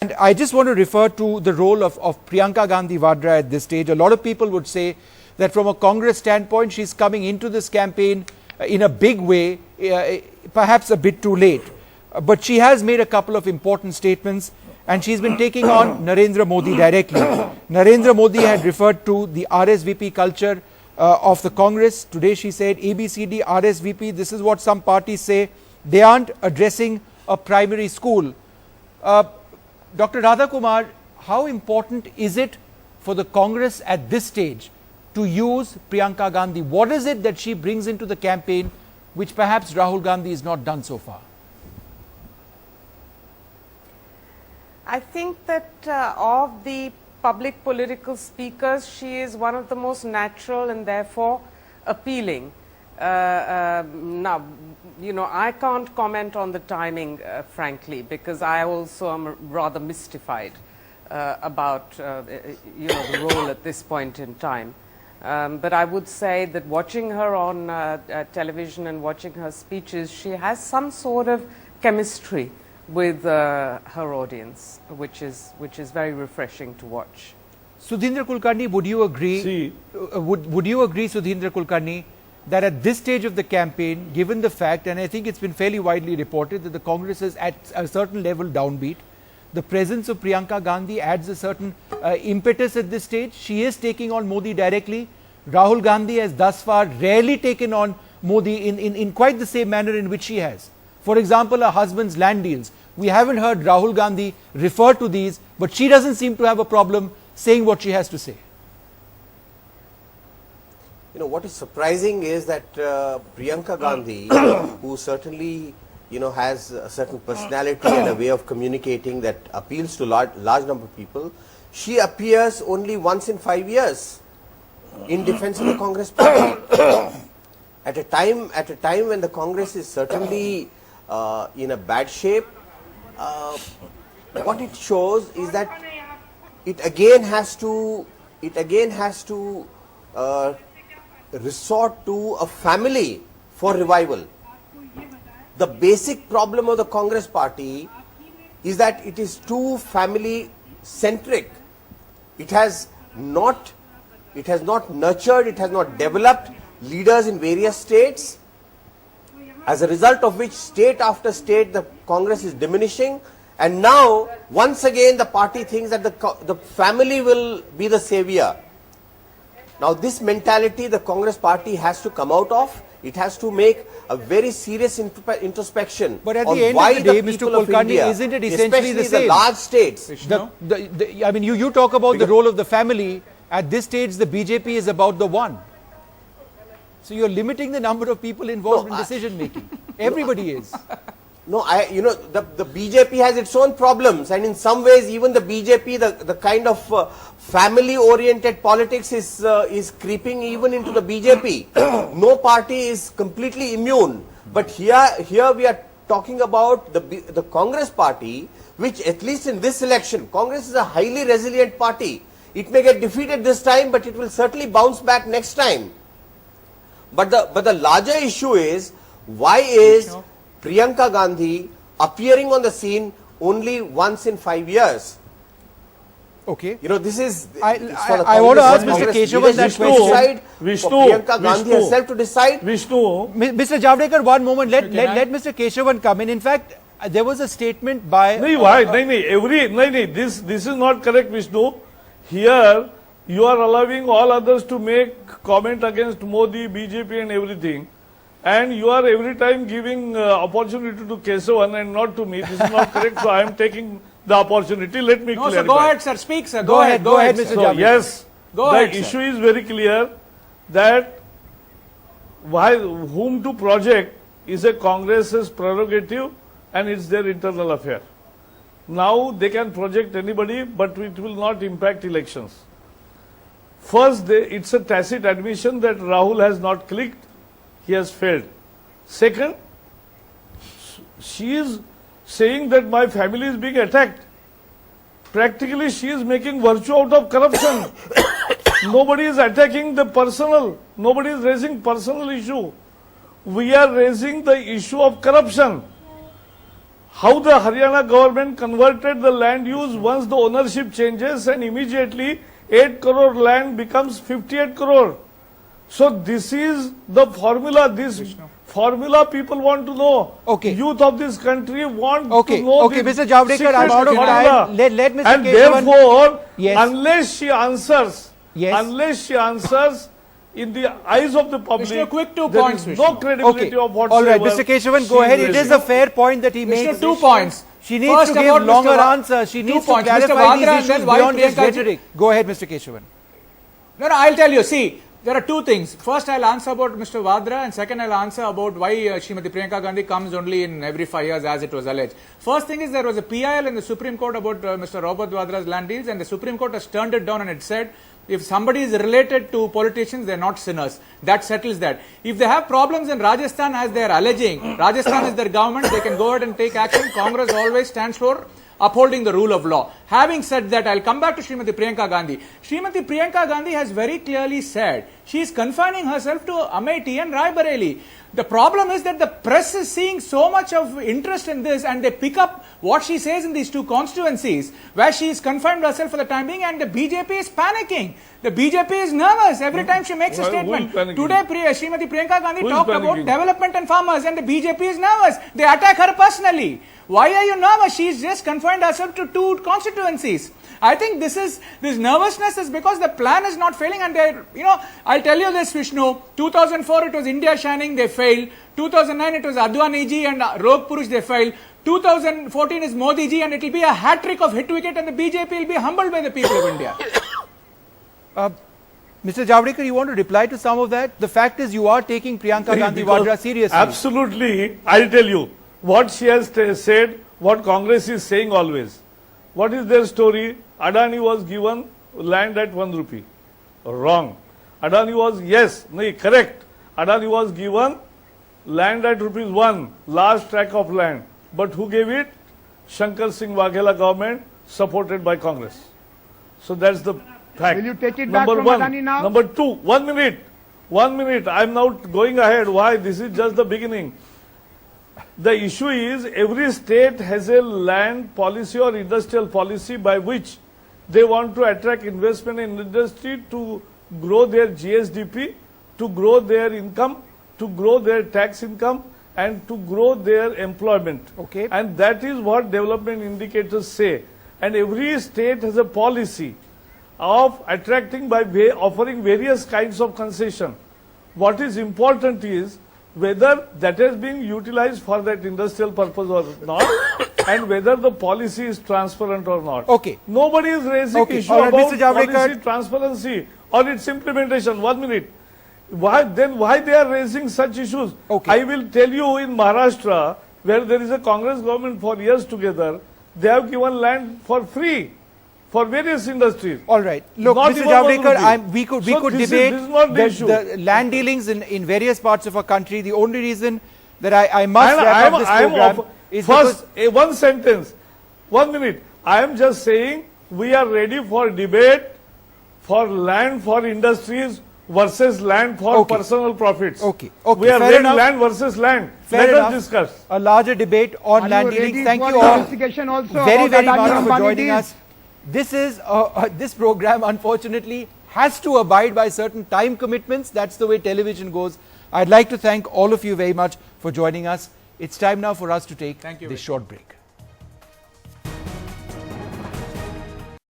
And I just want to refer to the role of Priyanka Gandhi Vadra at this stage. A lot of people would say that from a Congress standpoint, she's coming into this campaign in a big way, perhaps a bit too late. But she has made a couple of important statements and she's been taking on Narendra Modi directly. Narendra Modi had referred to the RSVP culture of the Congress. Today she said ABCD, RSVP, this is what some parties say. They aren't addressing a primary school. Dr. Radhakumar, how important is it for the Congress at this stage to use Priyanka Gandhi? What is it that she brings into the campaign which perhaps Rahul Gandhi has not done so far? I think that of the public political speakers, she is one of the most natural and therefore appealing. Now, you know, I can't comment on the timing, frankly, because I also am rather mystified about, you know, the role at this point in time. But I would say that watching her on television and watching her speeches, she has some sort of chemistry with her audience, which is very refreshing to watch. Sudhindra Kulkarni, would you agree? Would you agree, Sudhindra Kulkarni, that at this stage of the campaign, given the fact, and I think it's been fairly widely reported, that the Congress is at a certain level downbeat, the presence of Priyanka Gandhi adds a certain impetus at this stage. She is taking on Modi directly. Rahul Gandhi has thus far rarely taken on Modi in quite the same manner in which she has. For example, her husband's land deals. We haven't heard Rahul Gandhi refer to these, but she doesn't seem to have a problem saying what she has to say. You know, what is surprising is that Priyanka Gandhi, who certainly, you know, has a certain personality and a way of communicating that appeals to large number of people, she appears only once in 5 years in defense of the Congress party. At a time when the Congress is certainly in a bad shape, what it shows is that it again has to resort to a family for revival. The basic problem of the Congress party is that it is too family centric. It has not nurtured, it has not developed leaders in various states, as a result of which state after state the Congress is diminishing, and now once again the party thinks that the family will be the savior. Now this mentality the Congress party has to come out of. It has to make a very serious introspection. But at the end of the day, Mr. Kulkarni, isn't it essentially the same? The large states. I mean, you talk about the role of the family. At this stage, the BJP is about the one. So you're limiting the number of people involved in decision making. Everybody is. No, you know, the BJP has its own problems, and in some ways even the BJP, the kind of family-oriented politics is creeping even into the BJP. No party is completely immune, but here we are talking about the Congress party, which at least in this election, Congress is a highly resilient party. It may get defeated this time, but it will certainly bounce back next time. But the larger issue is, why is Priyanka Gandhi appearing on the scene only once in 5 years? Okay. You know, this is... I want to ask Mr. Keshavan that question. Priyanka Gandhi herself to decide. Mr. Javadekar, one moment. Let Mr. Keshavan come in. In fact, there was a statement by... This is not correct, Vishnu. Here, you are allowing all others to make comment against Modi, BJP and everything. And you are every time giving opportunity to Keshavan and not to me. This is not correct. So I am taking the opportunity. Let me clarify. Sir, go ahead, sir. Speak, sir. Go ahead, Mr. Javadekar. Yes, go the ahead, issue is very clear that whom to project is a Congress's prerogative and it's their internal affair. Now they can project anybody, but it will not impact elections. First, it's a tacit admission that Rahul has not clicked. He has failed. Second, she is saying that my family is being attacked. Practically, she is making virtue out of corruption. Nobody is attacking the personal. Nobody is raising personal issue. We are raising the issue of corruption. how the Haryana government converted the land use once the ownership changes and immediately 8 crore land becomes 58 crore. So this is the formula. This formula people want to know. Okay. Youth of this country want Okay. to know. Okay, this Mr. Javadekar, I'm out of secret time. formula. Let Mr. And Keshavan- therefore, Yes. unless she answers, Yes. in the eyes of the public, Vishnu, quick 2 there points, is no Vishnu. credibility of All whatsoever. right, Mr. Keshavan, go she ahead. is It is raising. a fair point that he Vishnu, makes. 2 points. She needs First to give about longer Mr. answers. She 2 needs to points. Mr. clarify Vadra these and issues then why beyond just Priyanka ji- rhetoric. Go ahead, Mr. Keshavan. No, I'll tell you. See, there are 2 things. First, I'll answer about Mr. Vadra, and second, I'll answer about why Srimati Priyanka Gandhi comes only in every 5 years, as it was alleged. First thing is, there was a PIL in the Supreme Court about Mr. Robert Vadra's land deals, and the Supreme Court has turned it down, and it said, if somebody is related to politicians, they're not sinners. That settles that. If they have problems in Rajasthan, as they're alleging, Rajasthan is their government, they can go ahead and take action. Congress always stands for upholding the rule of law. Having said that, I'll come back to Srimati Priyanka Gandhi. Srimati Priyanka Gandhi has very clearly said she is confining herself to Amethi and Raebareli. The problem is that the press is seeing so much of interest in this, and they pick up what she says in these 2 constituencies where she is confined herself for the time being, and the BJP is panicking. The BJP is nervous every time she makes a Who is statement. panicking? Today, Srimati Priyanka Gandhi Who is talked about panicking? development and farmers, and the BJP is nervous. They attack her personally. Why are you nervous? She's just confined herself to 2 constituencies. I think this nervousness is because the plan is not failing, and I'll tell you this, Vishnu. 2004 it was India Shining, they failed. 2009 it was Advani ji and Rogue Purush, they failed. 2014 is Modi ji, and it will be a hat trick of hit wicket, and the BJP will be humbled by the people of India. Mr. Javadekar, you want to reply to some of that? The fact is, you are taking Priyanka Gandhi Because Vadra seriously. Absolutely. I'll tell you what she has said, what Congress is saying always. What is their story? Adani was given land at 1 rupee. Wrong. Adani was, correct. Adani was given land at ₹1, large tract of land. But who gave it? Shankar Singh Waghela government, supported by Congress. So that's the fact. Will you take it Number back from one. Adani now? Number 2, 1 minute. 1 minute. I'm now going ahead. Why? This is just the beginning. The issue is every state has a land policy or industrial policy by which they want to attract investment in industry to grow their GSDP, to grow their income, to grow their tax income, and to grow their employment. Okay. And that is what development indicators say. And every state has a policy of attracting by offering various kinds of concession. What is important is whether that is being utilized for that industrial purpose or not, and whether the policy is transparent or not. Okay. Nobody is raising Okay. issue All right, about Mr. Javadekar. policy transparency or its implementation. 1 minute. Why they are raising such issues? Okay. I will tell you, in Maharashtra, where there is a Congress government for years together, they have given land for free for various industries. All right. Look, Not Mr. even 1 rupee. Javadekar, we could So this debate is not the issue. the land dealings in various parts of our country. The only reason that I must wrap up this program is first, because one sentence, 1 minute. I am just saying we are ready for debate for land for industries versus land for Okay. personal profits. Okay. Okay. We are Fair ready enough. land versus land. Fair Let enough. us discuss. a larger debate on Are land you ready dealings. Thank for you all investigation also very, about very Adani much for Ambani joining deals? us. This is this program, unfortunately, has to abide by certain time commitments. That's the way television goes. I'd like to thank all of you very much for joining us. It's time now for us to take Thank you this short break.